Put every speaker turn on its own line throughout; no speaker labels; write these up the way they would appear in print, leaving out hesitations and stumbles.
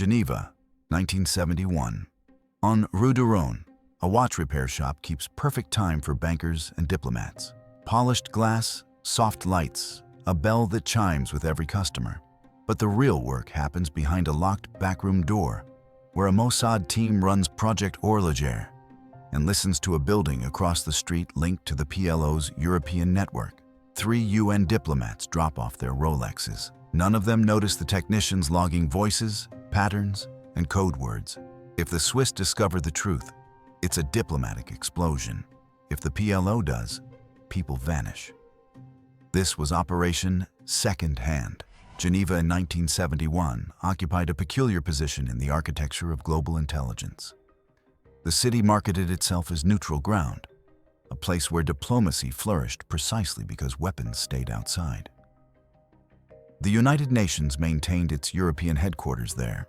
Geneva, 1971. On Rue du Rhône, a watch repair shop keeps perfect time for bankers and diplomats. Polished glass, soft lights, a bell that chimes with every customer. But the real work happens behind a locked backroom door, where a Mossad team runs Project Horloger and listens to a building across the street linked to the PLO's European network. 3 UN diplomats drop off their Rolexes. None of them notice the technicians logging voices, patterns, and code words. If the Swiss discover the truth, it's a diplomatic explosion. If the PLO does, people vanish. This was Operation Secondhand. Geneva in 1971 occupied a peculiar position in the architecture of global intelligence. The city marketed itself as neutral ground, a place where diplomacy flourished precisely because weapons stayed outside. The United Nations maintained its European headquarters there.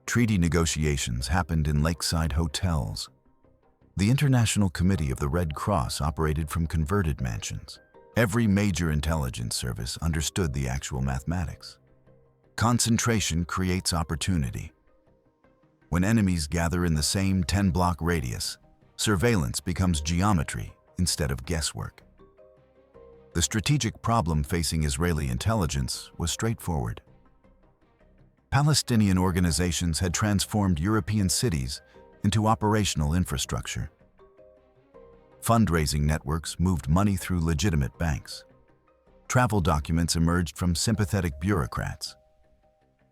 Treaty negotiations happened in lakeside hotels. The International Committee of the Red Cross operated from converted mansions. Every major intelligence service understood the actual mathematics. Concentration creates opportunity. When enemies gather in the same 10-block radius, surveillance becomes geometry instead of guesswork. The strategic problem facing Israeli intelligence was straightforward. Palestinian organizations had transformed European cities into operational infrastructure. Fundraising networks moved money through legitimate banks. Travel documents emerged from sympathetic bureaucrats.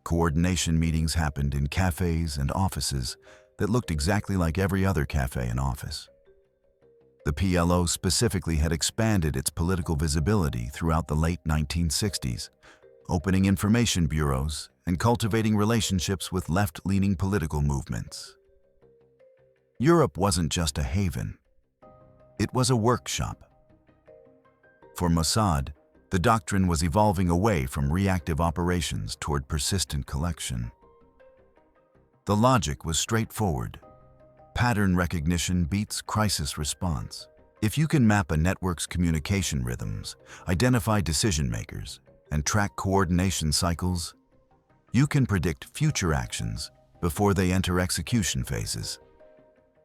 Coordination meetings happened in cafes and offices that looked exactly like every other cafe and office. The PLO specifically had expanded its political visibility throughout the late 1960s, opening information bureaus and cultivating relationships with left-leaning political movements. Europe wasn't just a haven. It was a workshop. For Mossad, the doctrine was evolving away from reactive operations toward persistent collection. The logic was straightforward. Pattern recognition beats crisis response. If you can map a network's communication rhythms, identify decision-makers, and track coordination cycles, you can predict future actions before they enter execution phases.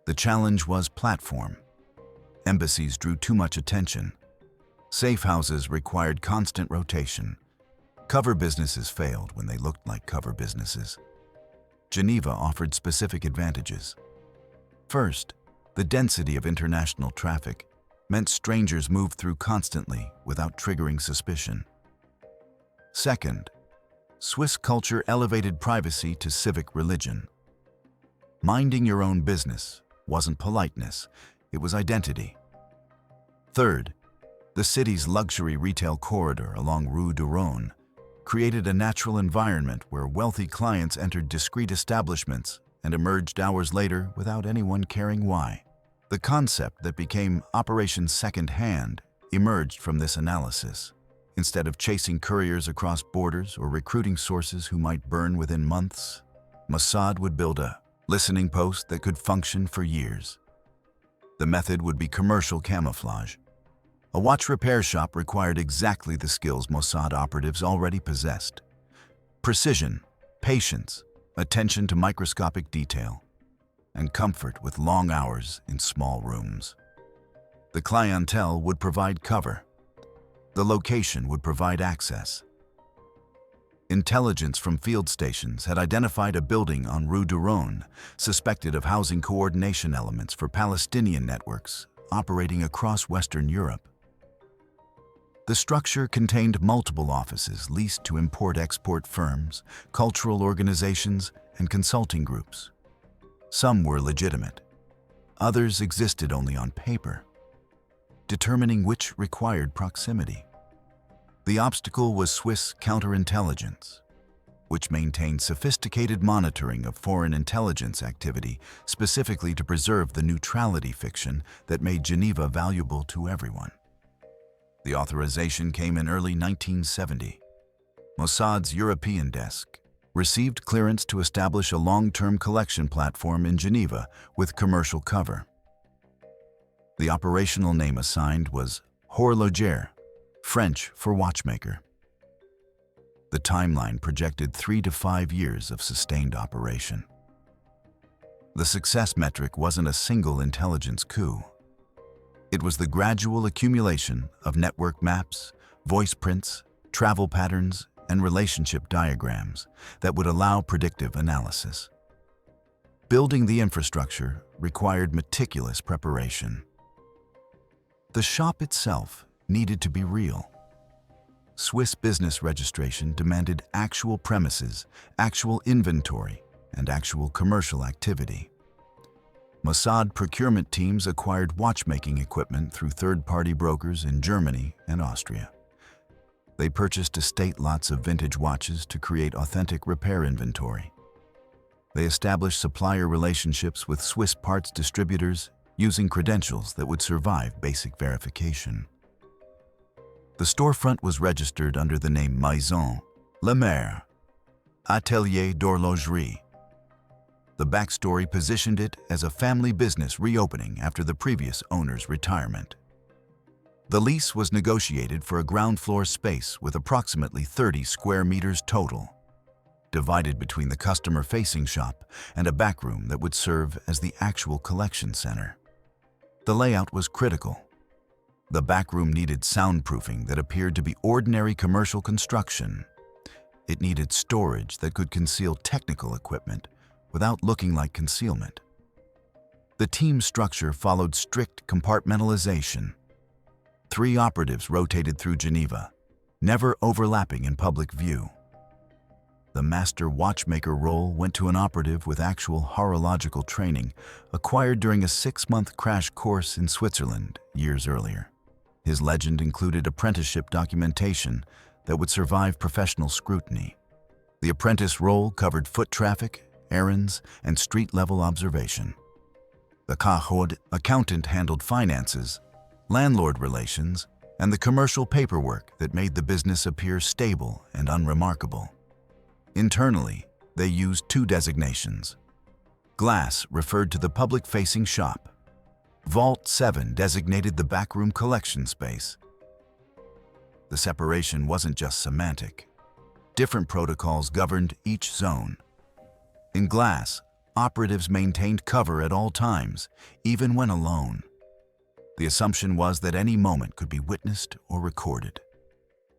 The challenge was platform. Embassies drew too much attention. Safe houses required constant rotation. Cover businesses failed when they looked like cover businesses. Geneva offered specific advantages. First, the density of international traffic meant strangers moved through constantly without triggering suspicion. Second, Swiss culture elevated privacy to civic religion. Minding your own business wasn't politeness, it was identity. Third, the city's luxury retail corridor along Rue du Rhône created a natural environment where wealthy clients entered discreet establishments and emerged hours later without anyone caring why. The concept that became Operation Secondhand emerged from this analysis. Instead of chasing couriers across borders or recruiting sources who might burn within months, Mossad would build a listening post that could function for years. The method would be commercial camouflage. A watch repair shop required exactly the skills Mossad operatives already possessed: precision, patience, attention to microscopic detail, and comfort with long hours in small rooms. The clientele would provide cover. The location would provide access. Intelligence from field stations had identified a building on Rue du Rhône suspected of housing coordination elements for Palestinian networks operating across Western Europe. The structure contained multiple offices leased to import-export firms, cultural organizations, and consulting groups. Some were legitimate. Others existed only on paper, determining which required proximity. The obstacle was Swiss counterintelligence, which maintained sophisticated monitoring of foreign intelligence activity specifically to preserve the neutrality fiction that made Geneva valuable to everyone. The authorization came in early 1970. Mossad's European desk received clearance to establish a long-term collection platform in Geneva with commercial cover. The operational name assigned was Horloger, French for watchmaker. The timeline projected 3 to 5 years of sustained operation. The success metric wasn't a single intelligence coup. It was the gradual accumulation of network maps, voice prints, travel patterns, and relationship diagrams that would allow predictive analysis. Building the infrastructure required meticulous preparation. The shop itself needed to be real. Swiss business registration demanded actual premises, actual inventory, and actual commercial activity. Mossad procurement teams acquired watchmaking equipment through third-party brokers in Germany and Austria. They purchased estate lots of vintage watches to create authentic repair inventory. They established supplier relationships with Swiss parts distributors using credentials that would survive basic verification. The storefront was registered under the name Maison, La Mer, Atelier d'Horlogerie. The backstory positioned it as a family business reopening after the previous owner's retirement. The lease was negotiated for a ground floor space with approximately 30 square meters total, divided between the customer-facing shop and a back room that would serve as the actual collection center. The layout was critical. The back room needed soundproofing that appeared to be ordinary commercial construction. It needed storage that could conceal technical equipment without looking like concealment. The team structure followed strict compartmentalization. 3 operatives rotated through Geneva, never overlapping in public view. The master watchmaker role went to an operative with actual horological training acquired during a 6-month crash course in Switzerland years earlier. His legend included apprenticeship documentation that would survive professional scrutiny. The apprentice role covered foot traffic, errands, and street-level observation. The Facade accountant handled finances, landlord relations, and the commercial paperwork that made the business appear stable and unremarkable. Internally, they used 2 designations. Glass referred to the public-facing shop. Vault 7 designated the backroom collection space. The separation wasn't just semantic. Different protocols governed each zone. In glass, operatives maintained cover at all times, even when alone. The assumption was that any moment could be witnessed or recorded.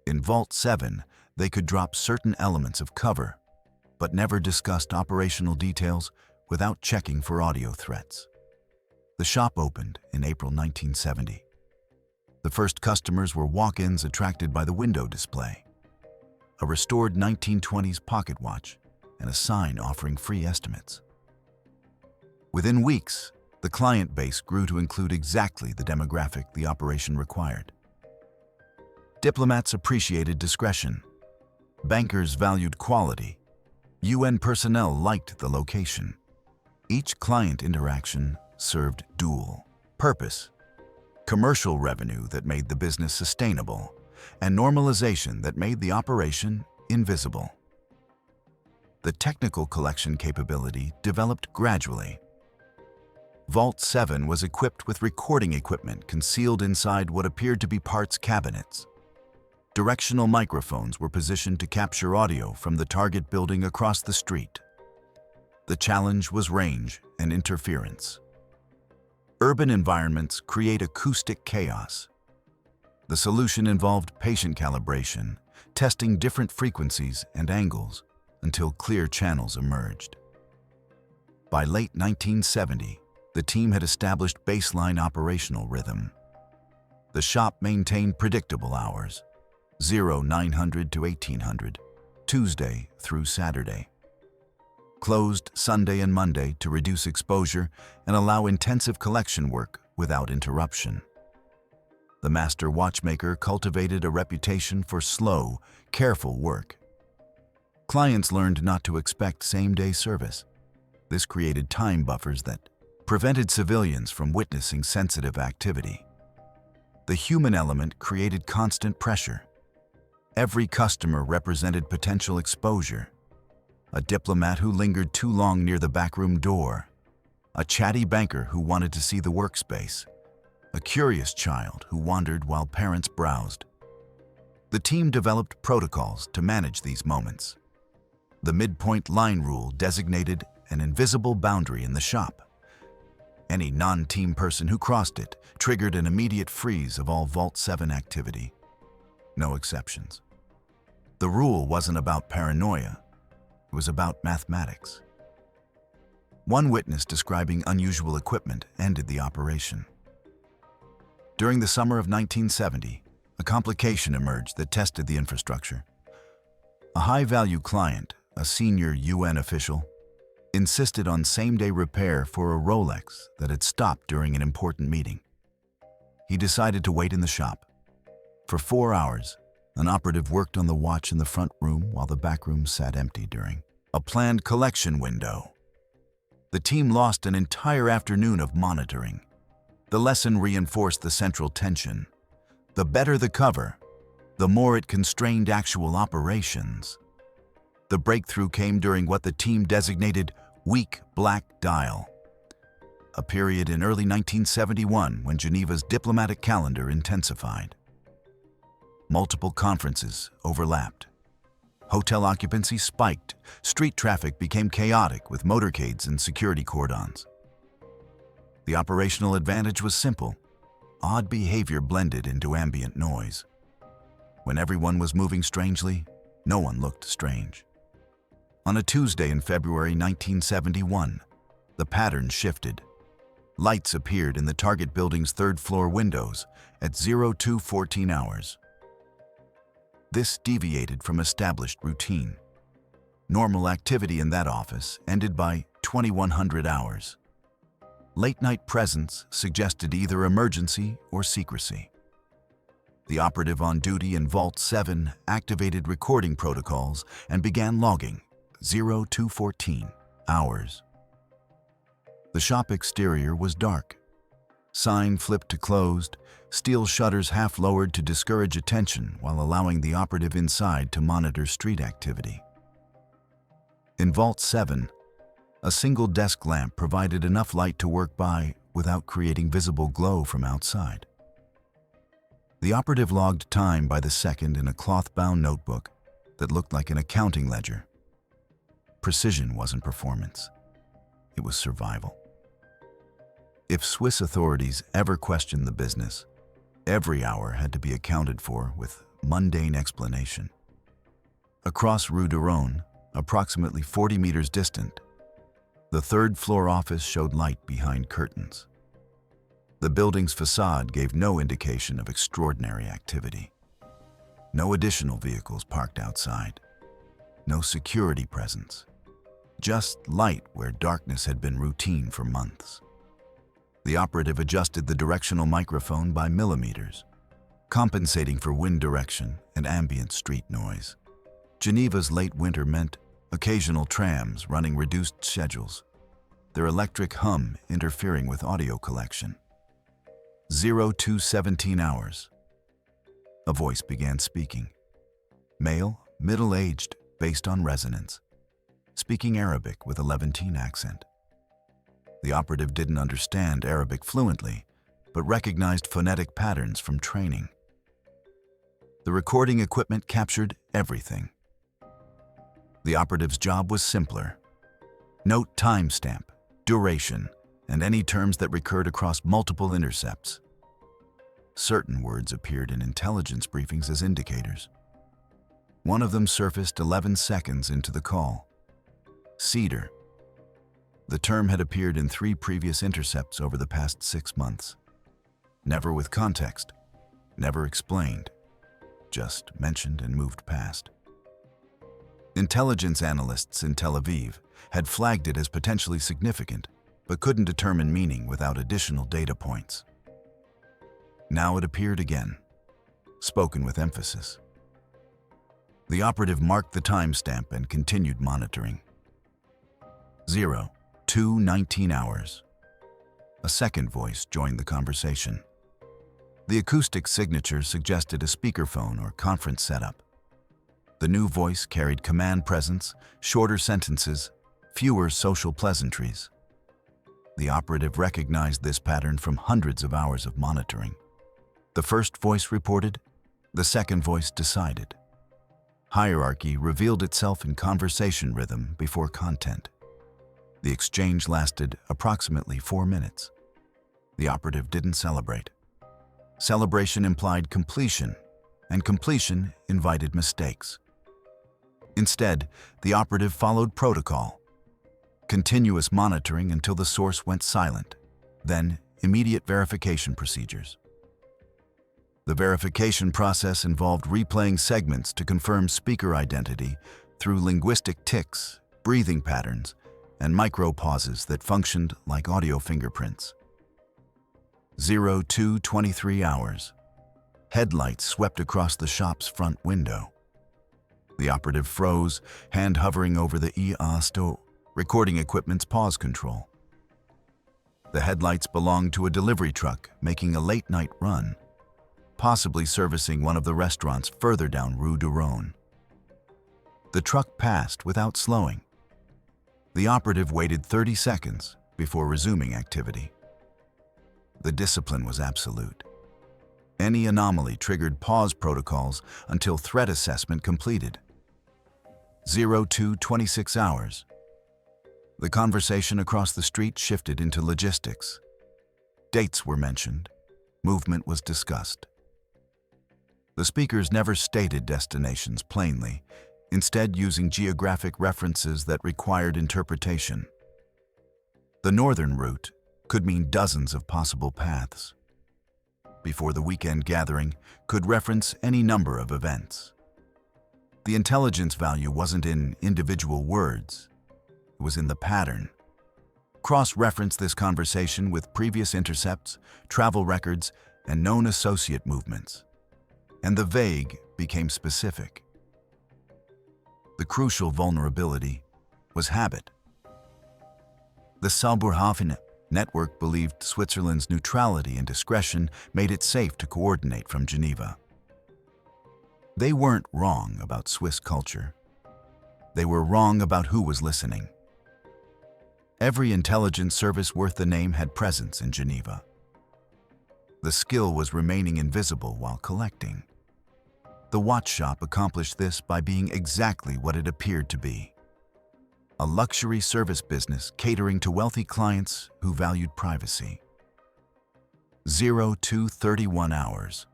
In Vault 7, they could drop certain elements of cover, but never discussed operational details without checking for audio threats. The shop opened in April 1970. The first customers were walk-ins attracted by the window display, a restored 1920s pocket watch, and a sign offering free estimates. Within weeks, the client base grew to include exactly the demographic the operation required. Diplomats appreciated discretion. Bankers valued quality. UN personnel liked the location. Each client interaction served dual purpose: commercial revenue that made the business sustainable, and normalization that made the operation invisible. The technical collection capability developed gradually. Vault 7 was equipped with recording equipment concealed inside what appeared to be parts cabinets. Directional microphones were positioned to capture audio from the target building across the street. The challenge was range and interference. Urban environments create acoustic chaos. The solution involved patient calibration, testing different frequencies and angles until clear channels emerged. By late 1970, the team had established baseline operational rhythm. The shop maintained predictable hours, 0900 to 1800, Tuesday through Saturday. Closed Sunday and Monday to reduce exposure and allow intensive collection work without interruption. The master watchmaker cultivated a reputation for slow, careful work. Clients learned not to expect same-day service. This created time buffers that prevented civilians from witnessing sensitive activity. The human element created constant pressure. Every customer represented potential exposure. A diplomat who lingered too long near the backroom door. A chatty banker who wanted to see the workspace. A curious child who wandered while parents browsed. The team developed protocols to manage these moments. The midpoint line rule designated an invisible boundary in the shop. Any non-team person who crossed it triggered an immediate freeze of all Vault 7 activity. No exceptions. The rule wasn't about paranoia. It was about mathematics. One witness describing unusual equipment ended the operation. During the summer of 1970, a complication emerged that tested the infrastructure. A high-value client, a senior UN official, insisted on same-day repair for a Rolex that had stopped during an important meeting. He decided to wait in the shop. For 4 hours, an operative worked on the watch in the front room while the back room sat empty during a planned collection window. The team lost an entire afternoon of monitoring. The lesson reinforced the central tension. The better the cover, the more it constrained actual operations. The breakthrough came during what the team designated weak black dial, a period in early 1971 when Geneva's diplomatic calendar intensified. Multiple conferences overlapped. Hotel occupancy spiked. Street traffic became chaotic with motorcades and security cordons. The operational advantage was simple. Odd behavior blended into ambient noise. When everyone was moving strangely, no one looked strange. On a Tuesday in February 1971, the pattern shifted. Lights appeared in the target building's third-floor windows at 02:14 hours. This deviated from established routine. Normal activity in that office ended by 2100 hours. Late-night presence suggested either emergency or secrecy. The operative on duty in Vault 7 activated recording protocols and began logging 02:14 hours. The shop exterior was dark. Sign flipped to closed, steel shutters half lowered to discourage attention while allowing the operative inside to monitor street activity. In Vault 7, a single desk lamp provided enough light to work by without creating visible glow from outside. The operative logged time by the second in a cloth-bound notebook that looked like an accounting ledger. Precision wasn't performance. It was survival. If Swiss authorities ever questioned the business, every hour had to be accounted for with mundane explanation. Across Rue de Rhône, approximately 40 meters distant, the third-floor office showed light behind curtains. The building's facade gave no indication of extraordinary activity. No additional vehicles parked outside. No security presence. Just light where darkness had been routine for months. The operative adjusted the directional microphone by millimeters, compensating for wind direction and ambient street noise. Geneva's late winter meant occasional trams running reduced schedules, their electric hum interfering with audio collection. 02:17 hours. A voice began speaking. Male, middle-aged, based on resonance. Speaking Arabic with a Levantine accent. The operative didn't understand Arabic fluently, but recognized phonetic patterns from training. The recording equipment captured everything. The operative's job was simpler. Note timestamp, duration, and any terms that recurred across multiple intercepts. Certain words appeared in intelligence briefings as indicators. One of them surfaced 11 seconds into the call. Cedar. The term had appeared in 3 previous intercepts over the past 6 months. Never with context, never explained, just mentioned and moved past. Intelligence analysts in Tel Aviv had flagged it as potentially significant, but couldn't determine meaning without additional data points. Now it appeared again, spoken with emphasis. The operative marked the timestamp and continued monitoring. 02:19 hours. A second voice joined the conversation. The acoustic signature suggested a speakerphone or conference setup. The new voice carried command presence, shorter sentences, fewer social pleasantries. The operative recognized this pattern from hundreds of hours of monitoring. The first voice reported, The second voice decided. Hierarchy revealed itself in conversation rhythm before content. The exchange lasted approximately 4 minutes. The operative didn't celebrate. Celebration implied completion, and completion invited mistakes. Instead, the operative followed protocol. Continuous monitoring until the source went silent, then immediate verification procedures. The verification process involved replaying segments to confirm speaker identity through linguistic tics, breathing patterns, and micro-pauses that functioned like audio fingerprints. 02:23 hours. Headlights swept across the shop's front window. The operative froze, hand hovering over the EA recording equipment's pause control. The headlights belonged to a delivery truck making a late-night run, possibly servicing one of the restaurants further down Rue de Rhône. The truck passed without slowing. The operative waited 30 seconds before resuming activity. The discipline was absolute. Any anomaly triggered pause protocols until threat assessment completed. 02:26 hours. The conversation across the street shifted into logistics. Dates were mentioned. Movement was discussed. The speakers never stated destinations plainly, instead using geographic references that required interpretation. The northern route could mean dozens of possible paths. Before the weekend gathering could reference any number of events. The intelligence value wasn't in individual words, it was in the pattern. Cross-reference this conversation with previous intercepts, travel records, and known associate movements. And the vague became specific. The crucial vulnerability was habit. The Sauberhafen network believed Switzerland's neutrality and discretion made it safe to coordinate from Geneva. They weren't wrong about Swiss culture. They were wrong about who was listening. Every intelligence service worth the name had presence in Geneva. The skill was remaining invisible while collecting. The watch shop accomplished this by being exactly what it appeared to be: a luxury service business catering to wealthy clients who valued privacy. 02:31 hours.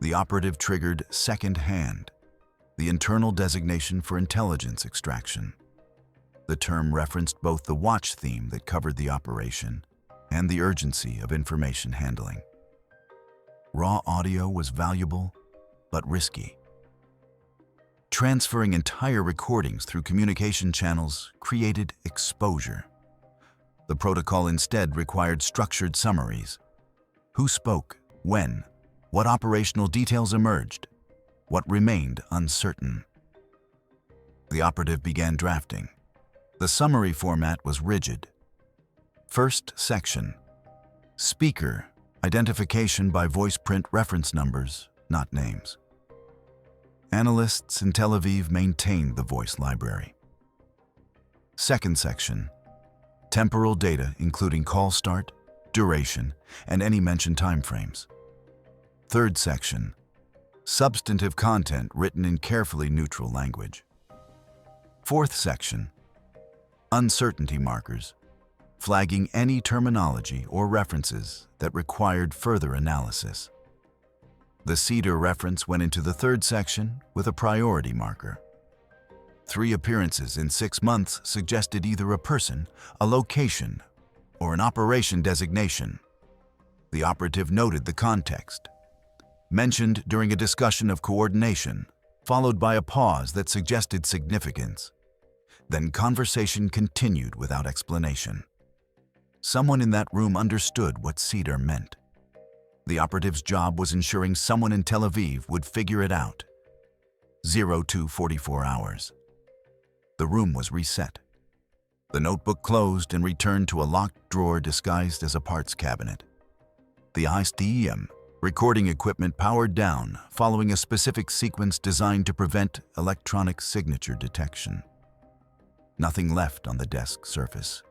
The operative triggered secondhand, the internal designation for intelligence extraction. The term referenced both the watch theme that covered the operation and the urgency of information handling. Raw audio was valuable, but risky. Transferring entire recordings through communication channels created exposure. The protocol instead required structured summaries. Who spoke, when, what operational details emerged, what remained uncertain. The operative began drafting. The summary format was rigid. First section: speaker, identification by voice print reference numbers, not names. Analysts in Tel Aviv maintained the voice library. Second section: temporal data including call start, duration, and any mentioned timeframes. Third section: substantive content written in carefully neutral language. Fourth section: uncertainty markers, flagging any terminology or references that required further analysis. The Cedar reference went into the third section with a priority marker. 3 appearances in 6 months suggested either a person, a location, or an operation designation. The operative noted the context. Mentioned during a discussion of coordination, followed by a pause that suggested significance. Then conversation continued without explanation. Someone in that room understood what Cedar meant. The operative's job was ensuring someone in Tel Aviv would figure it out. 02:44 hours. The room was reset. The notebook closed and returned to a locked drawer disguised as a parts cabinet. The ISDEM recording equipment powered down following a specific sequence designed to prevent electronic signature detection. Nothing left on the desk surface.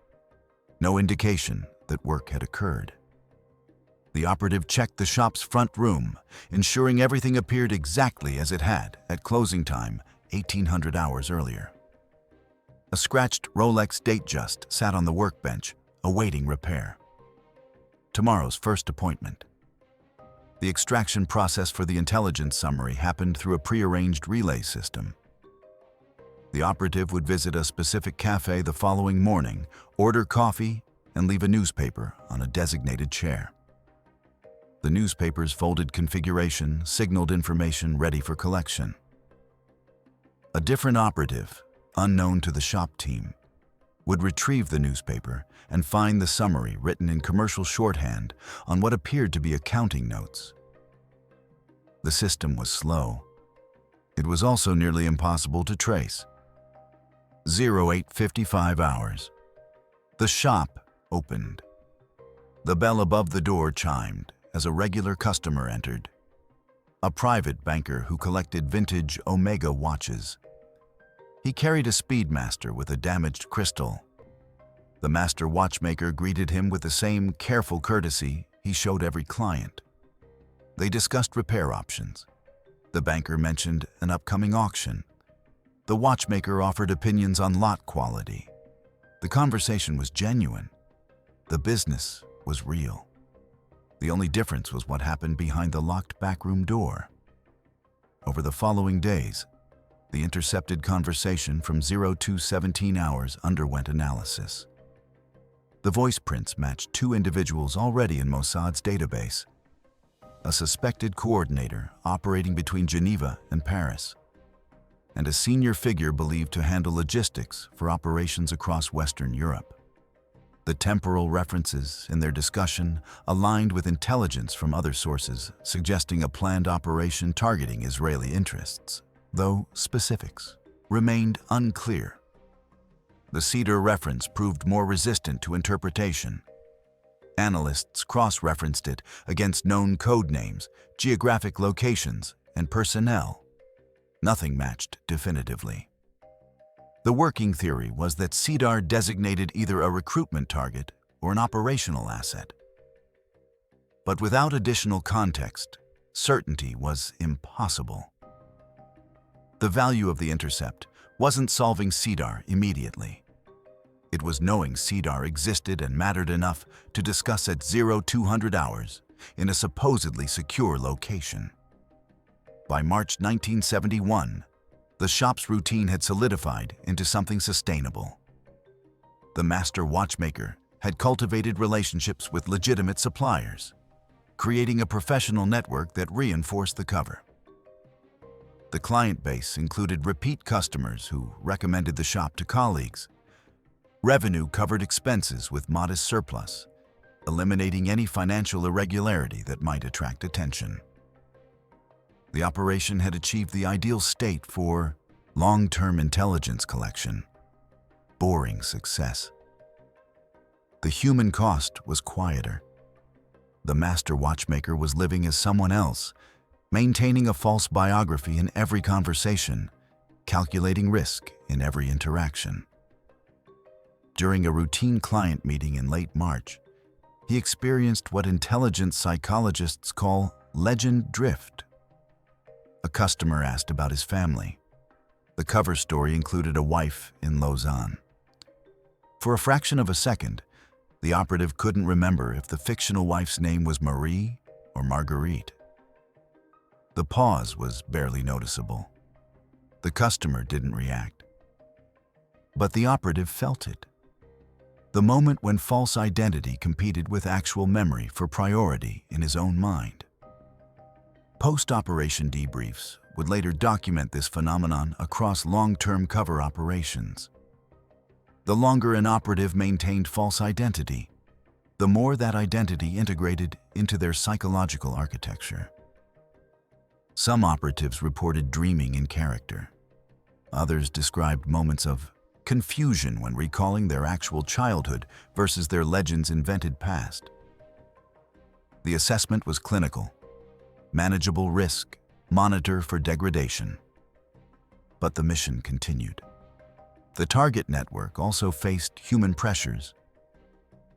No indication that work had occurred. The operative checked the shop's front room, ensuring everything appeared exactly as it had at closing time 1800 hours earlier. A scratched Rolex Datejust sat on the workbench, awaiting repair. Tomorrow's first appointment. The extraction process for the intelligence summary happened through a prearranged relay system. The operative would visit a specific cafe the following morning, order coffee, and leave a newspaper on a designated chair. The newspaper's folded configuration signaled information ready for collection. A different operative, unknown to the shop team, would retrieve the newspaper and find the summary written in commercial shorthand on what appeared to be accounting notes. The system was slow. It was also nearly impossible to trace. 08:55 hours. The shop opened. The bell above the door chimed as a regular customer entered. A private banker who collected vintage Omega watches. He carried a Speedmaster with a damaged crystal. The master watchmaker greeted him with the same careful courtesy he showed every client. They discussed repair options. The banker mentioned an upcoming auction. The watchmaker offered opinions on lot quality. The conversation was genuine. The business was real. The only difference was what happened behind the locked backroom door. Over the following days, the intercepted conversation from 02:17 hours underwent analysis. The voice prints matched two individuals already in Mossad's database. A suspected coordinator operating between Geneva and Paris, and a senior figure believed to handle logistics for operations across Western Europe. The temporal references in their discussion aligned with intelligence from other sources, suggesting a planned operation targeting Israeli interests, though specifics remained unclear. The Cedar reference proved more resistant to interpretation. Analysts cross-referenced it against known code names, geographic locations, and personnel. Nothing matched definitively. The working theory was that Cedar designated either a recruitment target or an operational asset. But without additional context, certainty was impossible. The value of the intercept wasn't solving Cedar immediately. It was knowing Cedar existed and mattered enough to discuss at 0200 hours in a supposedly secure location. By March 1971, the shop's routine had solidified into something sustainable. The master watchmaker had cultivated relationships with legitimate suppliers, creating a professional network that reinforced the cover. The client base included repeat customers who recommended the shop to colleagues. Revenue covered expenses with modest surplus, eliminating any financial irregularity that might attract attention. The operation had achieved the ideal state for long-term intelligence collection. Boring success. The human cost was quieter. The master watchmaker was living as someone else, maintaining a false biography in every conversation, calculating risk in every interaction. During a routine client meeting in late March, he experienced what intelligence psychologists call legend drift. A customer asked about his family. The cover story included a wife in Lausanne. For a fraction of a second, the operative couldn't remember if the fictional wife's name was Marie or Marguerite. The pause was barely noticeable. The customer didn't react. But the operative felt it. The moment when false identity competed with actual memory for priority in his own mind. Post-operation debriefs would later document this phenomenon across long-term cover operations. The longer an operative maintained false identity, the more that identity integrated into their psychological architecture. Some operatives reported dreaming in character. Others described moments of confusion when recalling their actual childhood versus their legend's invented past. The assessment was clinical. Manageable risk, monitor for degradation. But the mission continued. The target network also faced human pressures.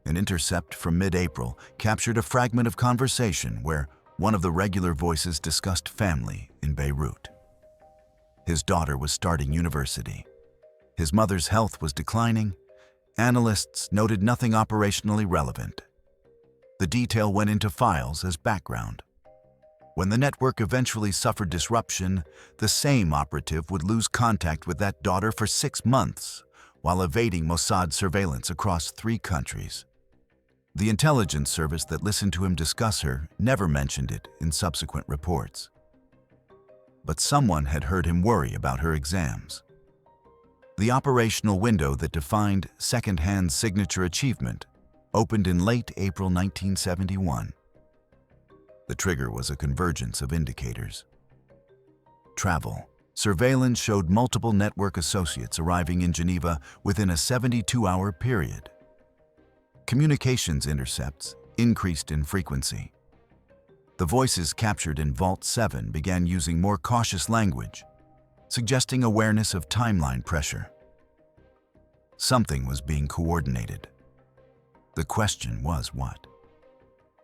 An intercept from mid-April captured a fragment of conversation where one of the regular voices discussed family in Beirut. His daughter was starting university. His mother's health was declining. Analysts noted nothing operationally relevant. The detail went into files as background. When the network eventually suffered disruption, the same operative would lose contact with that daughter for 6 months while evading Mossad surveillance across 3 countries. The intelligence service that listened to him discuss her never mentioned it in subsequent reports. But someone had heard him worry about her exams. The operational window that defined secondhand signature achievement opened in late April 1971. The trigger was a convergence of indicators. Travel. Surveillance showed multiple network associates arriving in Geneva within a 72-hour period. Communications intercepts increased in frequency. The voices captured in Vault 7 began using more cautious language, suggesting awareness of timeline pressure. Something was being coordinated. The question was what?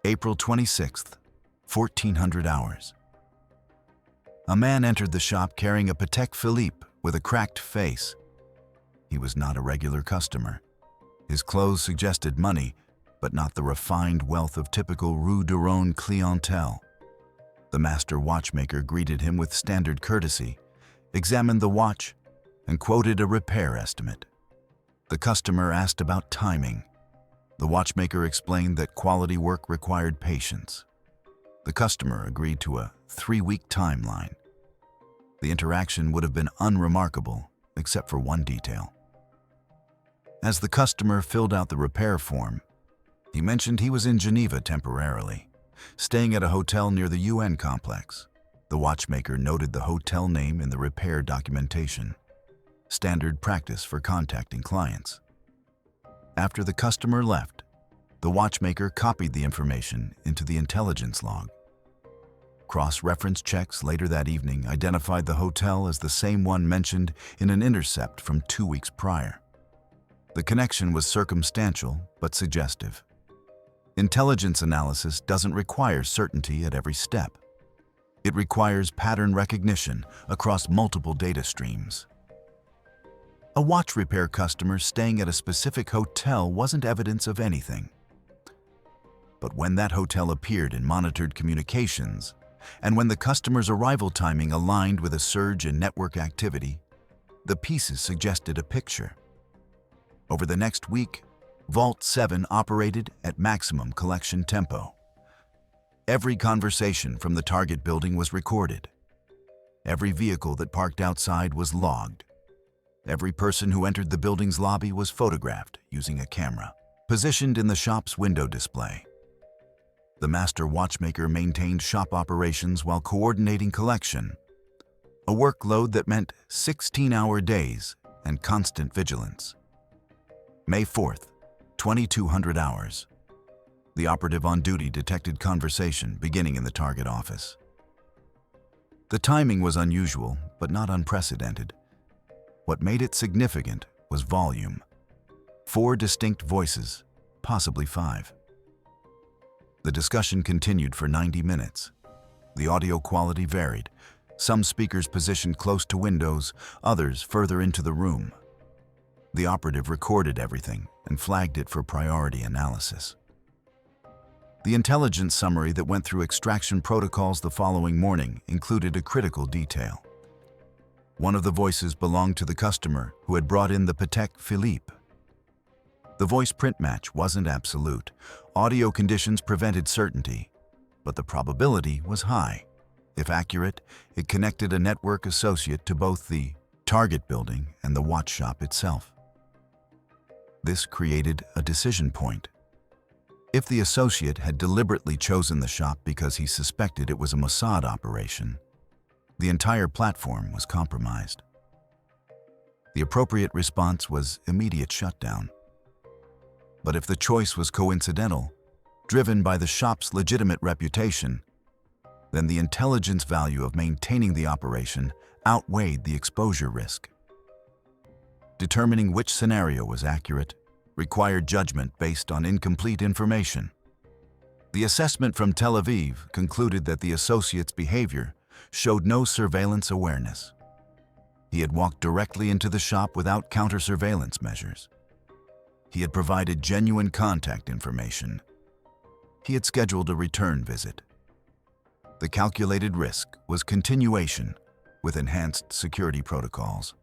April 26th, 1400 hours. A man entered the shop carrying a Patek Philippe with a cracked face. He was not a regular customer. His clothes suggested money, but not the refined wealth of typical Rue de Rhône clientele. The master watchmaker greeted him with standard courtesy, examined the watch, and quoted a repair estimate. The customer asked about timing. The watchmaker explained that quality work required patience. The customer agreed to a 3-week timeline. The interaction would have been unremarkable, except for one detail. As the customer filled out the repair form, he mentioned he was in Geneva temporarily, staying at a hotel near the UN complex. The watchmaker noted the hotel name in the repair documentation, standard practice for contacting clients. After the customer left, the watchmaker copied the information into the intelligence log. Cross-reference checks later that evening identified the hotel as the same one mentioned in an intercept from 2 weeks prior. The connection was circumstantial but suggestive. Intelligence analysis doesn't require certainty at every step. It requires pattern recognition across multiple data streams. A watch repair customer staying at a specific hotel wasn't evidence of anything. But when that hotel appeared in monitored communications, and when the customer's arrival timing aligned with a surge in network activity, the pieces suggested a picture. Over the next week, Vault 7 operated at maximum collection tempo. Every conversation from the target building was recorded. Every vehicle that parked outside was logged. Every person who entered the building's lobby was photographed using a camera, positioned in the shop's window display. The master watchmaker maintained shop operations while coordinating collection, a workload that meant 16-hour days and constant vigilance. May 4th, 2200 hours. The operative on duty detected conversation beginning in the target office. The timing was unusual, but not unprecedented. What made it significant was volume. 4 distinct voices, possibly 5. The discussion continued for 90 minutes. The audio quality varied. Some speakers positioned close to windows, others further into the room. The operative recorded everything and flagged it for priority analysis. The intelligence summary that went through extraction protocols the following morning included a critical detail. One of the voices belonged to the customer who had brought in the Patek Philippe. The voice print match wasn't absolute. Audio conditions prevented certainty, but the probability was high. If accurate, it connected a network associate to both the target building and the watch shop itself. This created a decision point. If the associate had deliberately chosen the shop because he suspected it was a Mossad operation, the entire platform was compromised. The appropriate response was immediate shutdown. But if the choice was coincidental, driven by the shop's legitimate reputation, then the intelligence value of maintaining the operation outweighed the exposure risk. Determining which scenario was accurate required judgment based on incomplete information. The assessment from Tel Aviv concluded that the associate's behavior showed no surveillance awareness. He had walked directly into the shop without counter-surveillance measures. He had provided genuine contact information. He had scheduled a return visit. The calculated risk was continuation with enhanced security protocols.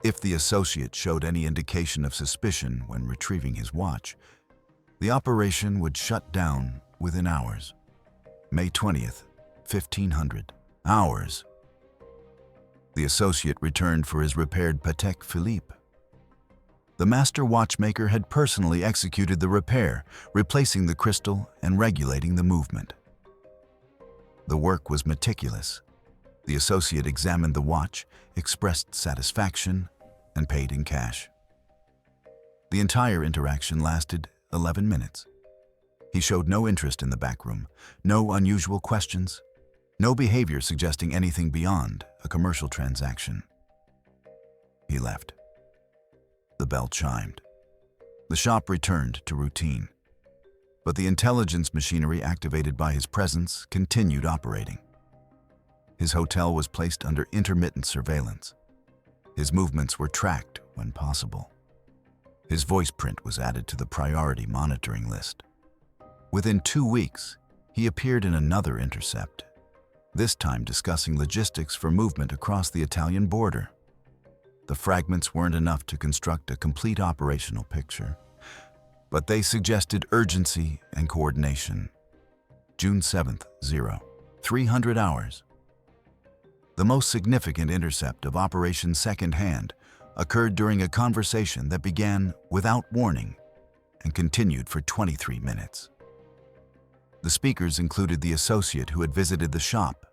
If the associate showed any indication of suspicion when retrieving his watch, the operation would shut down within hours. May 20th, 1500. Hours. The associate returned for his repaired Patek Philippe. The master watchmaker had personally executed the repair, replacing the crystal and regulating the movement. The work was meticulous. The associate examined the watch, expressed satisfaction, and paid in cash. The entire interaction lasted 11 minutes. He showed no interest in the back room, no unusual questions, no behavior suggesting anything beyond a commercial transaction. He left. The bell chimed. The shop returned to routine, but the intelligence machinery activated by his presence continued operating. His hotel was placed under intermittent surveillance. His movements were tracked when possible. His voice print was added to the priority monitoring list. Within 2 weeks, he appeared in another intercept, this time discussing logistics for movement across the Italian border. The fragments weren't enough to construct a complete operational picture, but they suggested urgency and coordination. June 7th, 0300 hours. The most significant intercept of Operation Secondhand occurred during a conversation that began without warning and continued for 23 minutes. The speakers included the associate who had visited the shop,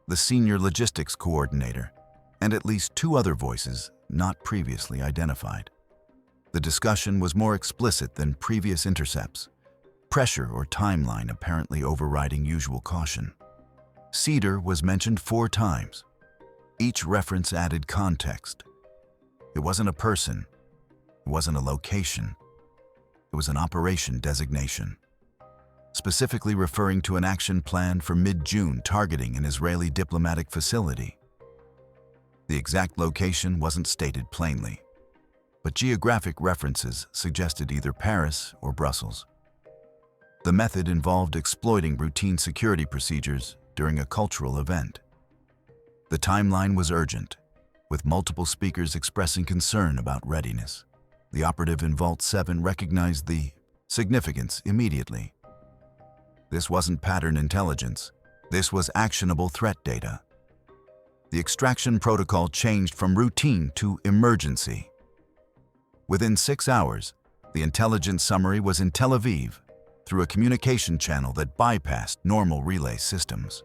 the senior logistics coordinator, and at least 2 other voices not previously identified. The discussion was more explicit than previous intercepts, pressure or timeline apparently overriding usual caution. Cedar was mentioned 4 times. Each reference added context. It wasn't a person. It wasn't a location. It was an operation designation, specifically referring to an action plan for mid-June targeting an Israeli diplomatic facility. The exact location wasn't stated plainly, but geographic references suggested either Paris or Brussels. The method involved exploiting routine security procedures during a cultural event. The timeline was urgent, with multiple speakers expressing concern about readiness. The operative in Vault 7 recognized the significance immediately. This wasn't pattern intelligence. This was actionable threat data. The extraction protocol changed from routine to emergency. Within 6 hours, the intelligence summary was in Tel Aviv through a communication channel that bypassed normal relay systems.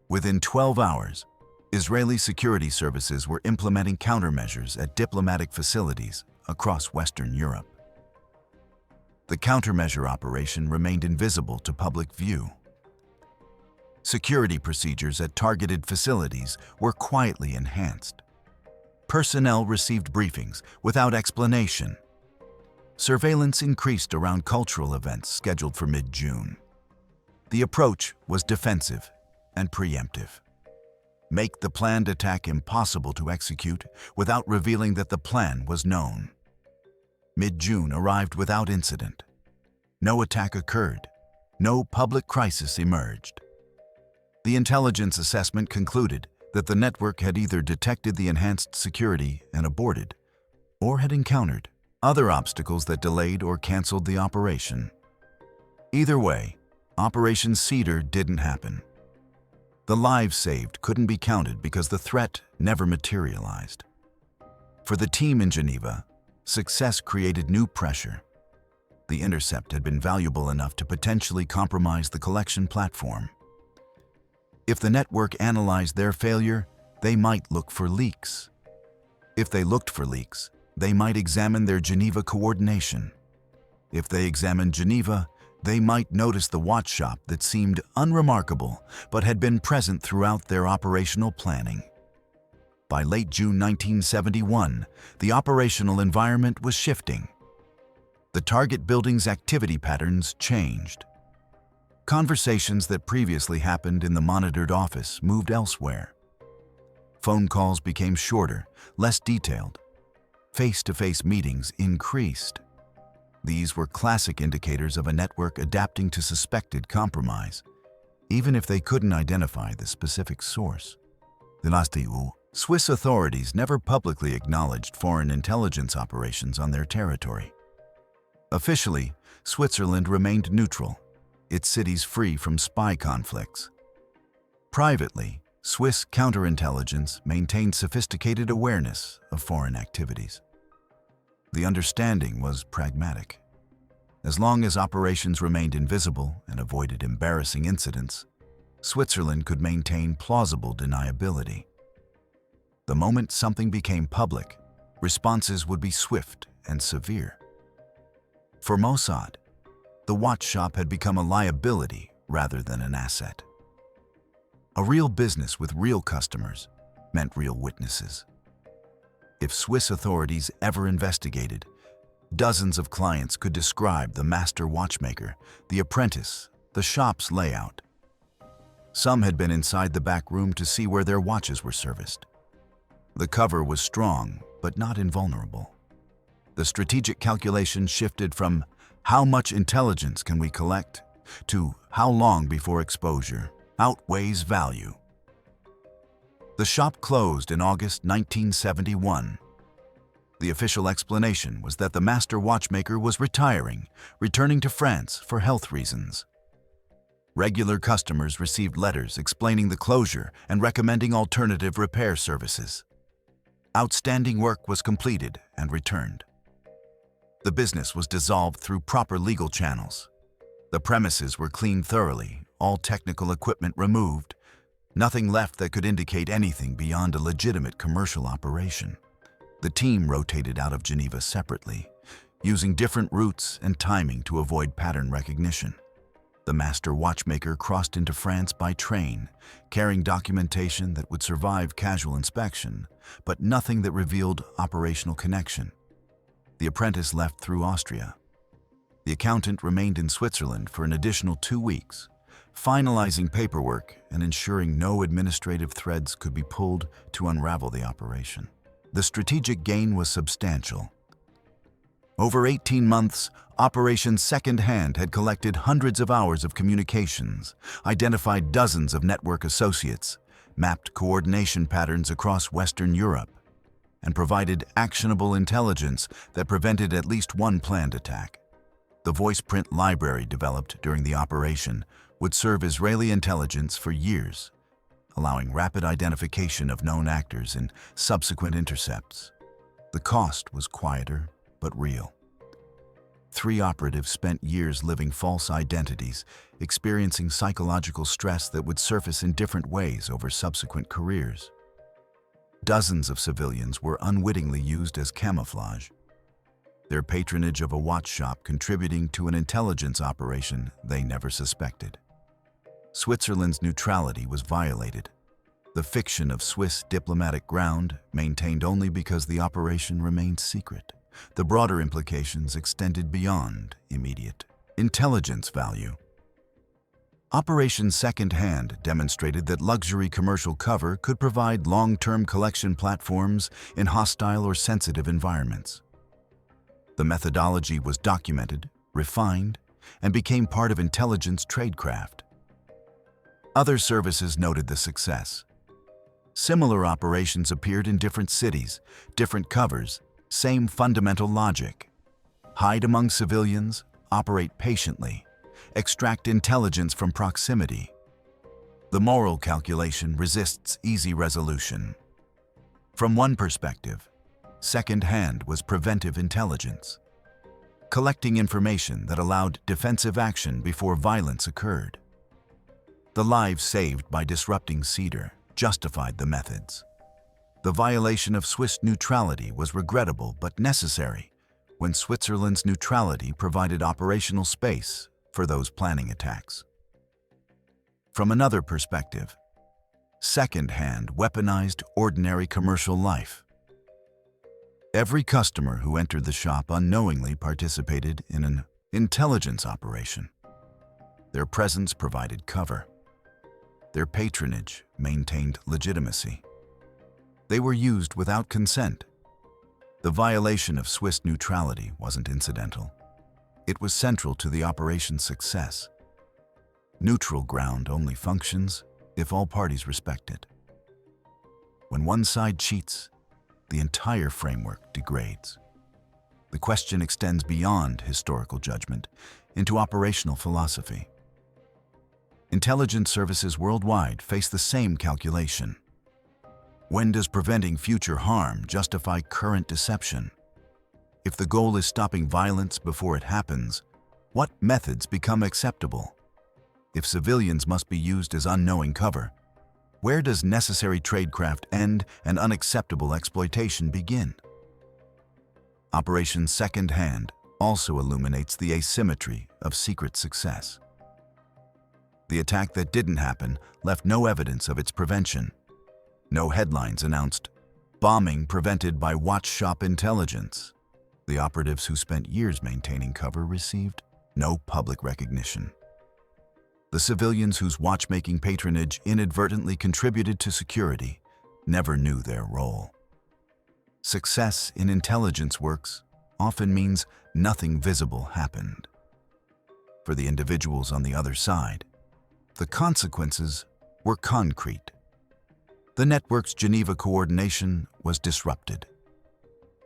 Within 12 hours, Israeli security services were implementing countermeasures at diplomatic facilities across Western Europe. The countermeasure operation remained invisible to public view. Security procedures at targeted facilities were quietly enhanced. Personnel received briefings without explanation. Surveillance increased around cultural events scheduled for mid-June. The approach was defensive and preemptive. Make the planned attack impossible to execute without revealing that the plan was known. Mid-June arrived without incident. No attack occurred. No public crisis emerged. The intelligence assessment concluded that the network had either detected the enhanced security and aborted, or had encountered other obstacles that delayed or canceled the operation. Either way, Operation Cedar didn't happen. The lives saved couldn't be counted because the threat never materialized. For the team in Geneva, success created new pressure. The intercept had been valuable enough to potentially compromise the collection platform. If the network analyzed their failure, they might look for leaks. If they looked for leaks, they might examine their Geneva coordination. If they examined Geneva, they might notice the watch shop that seemed unremarkable but had been present throughout their operational planning. By late June 1971, the operational environment was shifting. The target building's activity patterns changed. Conversations that previously happened in the monitored office moved elsewhere. Phone calls became shorter, less detailed. Face-to-face meetings increased. These were classic indicators of a network adapting to suspected compromise, even if they couldn't identify the specific source. The last EU, Swiss authorities never publicly acknowledged foreign intelligence operations on their territory. Officially, Switzerland remained neutral, its cities free from spy conflicts. Privately, Swiss counterintelligence maintained sophisticated awareness of foreign activities. The understanding was pragmatic. As long as operations remained invisible and avoided embarrassing incidents, Switzerland could maintain plausible deniability. The moment something became public, responses would be swift and severe. For Mossad, the watch shop had become a liability rather than an asset. A real business with real customers meant real witnesses. If Swiss authorities ever investigated, dozens of clients could describe the master watchmaker, the apprentice, the shop's layout. Some had been inside the back room to see where their watches were serviced. The cover was strong, but not invulnerable. The strategic calculation shifted from how much intelligence can we collect to how long before exposure outweighs value. The shop closed in August 1971. The official explanation was that the master watchmaker was retiring, returning to France for health reasons. Regular customers received letters explaining the closure and recommending alternative repair services. Outstanding work was completed and returned. The business was dissolved through proper legal channels. The premises were cleaned thoroughly, all technical equipment removed, nothing left that could indicate anything beyond a legitimate commercial operation. The team rotated out of Geneva separately, using different routes and timing to avoid pattern recognition. The master watchmaker crossed into France by train, carrying documentation that would survive casual inspection, but nothing that revealed operational connection. The apprentice left through Austria. The accountant remained in Switzerland for an additional 2 weeks, finalizing paperwork and ensuring no administrative threads could be pulled to unravel the operation. The strategic gain was substantial. Over 18 months, Operation Secondhand had collected hundreds of hours of communications, identified dozens of network associates, mapped coordination patterns across Western Europe, and provided actionable intelligence that prevented at least one planned attack. The voice print library developed during the operation would serve Israeli intelligence for years, allowing rapid identification of known actors in subsequent intercepts. The cost was quieter but real. 3 operatives spent years living false identities, experiencing psychological stress that would surface in different ways over subsequent careers. Dozens of civilians were unwittingly used as camouflage, their patronage of a watch shop contributing to an intelligence operation they never suspected. Switzerland's neutrality was violated. The fiction of Swiss diplomatic ground maintained only because the operation remained secret. The broader implications extended beyond immediate intelligence value. Operation Secondhand demonstrated that luxury commercial cover could provide long-term collection platforms in hostile or sensitive environments. The methodology was documented, refined, and became part of intelligence tradecraft. Other services noted the success. Similar operations appeared in different cities, different covers, same fundamental logic. Hide among civilians, operate patiently, extract intelligence from proximity. The moral calculation resists easy resolution. From one perspective, second-hand was preventive intelligence, collecting information that allowed defensive action before violence occurred. The lives saved by disrupting Cedar justified the methods. The violation of Swiss neutrality was regrettable but necessary when Switzerland's neutrality provided operational space for those planning attacks. From another perspective, secondhand, weaponized ordinary commercial life. Every customer who entered the shop unknowingly participated in an intelligence operation. Their presence provided cover. Their patronage maintained legitimacy. They were used without consent. The violation of Swiss neutrality wasn't incidental. It was central to the operation's success. Neutral ground only functions if all parties respect it. When one side cheats, the entire framework degrades. The question extends beyond historical judgment into operational philosophy. Intelligence services worldwide face the same calculation. When does preventing future harm justify current deception? If the goal is stopping violence before it happens, what methods become acceptable? If civilians must be used as unknowing cover, where does necessary tradecraft end and unacceptable exploitation begin? Operation Secondhand also illuminates the asymmetry of secret success. The attack that didn't happen left no evidence of its prevention. No headlines announced, "Bombing prevented by watch shop intelligence." The operatives who spent years maintaining cover received no public recognition. The civilians whose watchmaking patronage inadvertently contributed to security never knew their role. Success in intelligence works often means nothing visible happened. For the individuals on the other side, the consequences were concrete. The network's Geneva coordination was disrupted.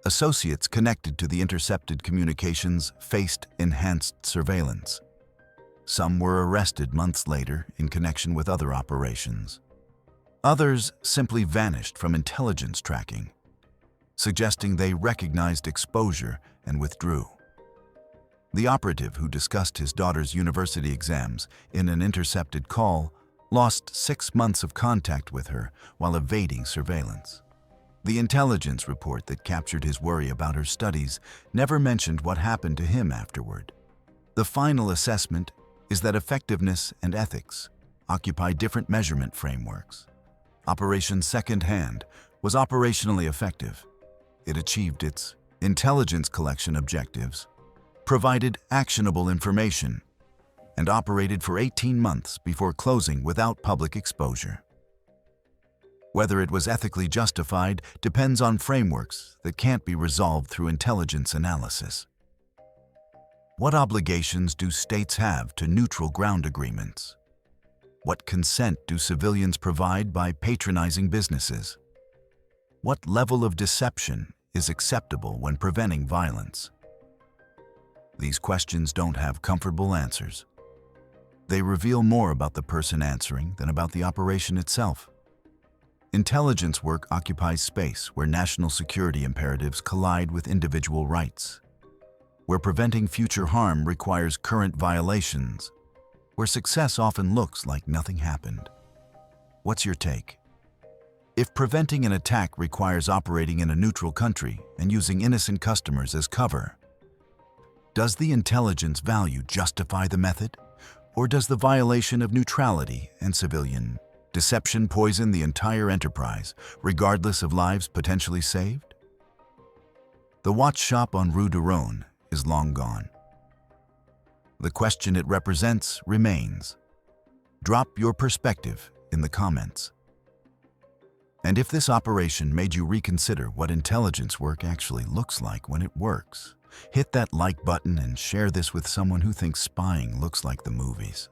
Associates connected to the intercepted communications faced enhanced surveillance. Some were arrested months later in connection with other operations. Others simply vanished from intelligence tracking, suggesting they recognized exposure and withdrew. The operative who discussed his daughter's university exams in an intercepted call lost 6 months of contact with her while evading surveillance. The intelligence report that captured his worry about her studies never mentioned what happened to him afterward. The final assessment is that effectiveness and ethics occupy different measurement frameworks. Operation Secondhand was operationally effective. It achieved its intelligence collection objectives, provided actionable information, and operated for 18 months before closing without public exposure. Whether it was ethically justified depends on frameworks that can't be resolved through intelligence analysis. What obligations do states have to neutral ground agreements? What consent do civilians provide by patronizing businesses? What level of deception is acceptable when preventing violence? These questions don't have comfortable answers. They reveal more about the person answering than about the operation itself. Intelligence work occupies space where national security imperatives collide with individual rights, where preventing future harm requires current violations, where success often looks like nothing happened. What's your take? If preventing an attack requires operating in a neutral country and using innocent customers as cover, does the intelligence value justify the method? Or does the violation of neutrality and civilian deception poison the entire enterprise, regardless of lives potentially saved? The watch shop on Rue de Rhône is long gone. The question it represents remains. Drop your perspective in the comments. And if this operation made you reconsider what intelligence work actually looks like when it works, hit that like button and share this with someone who thinks spying looks like the movies.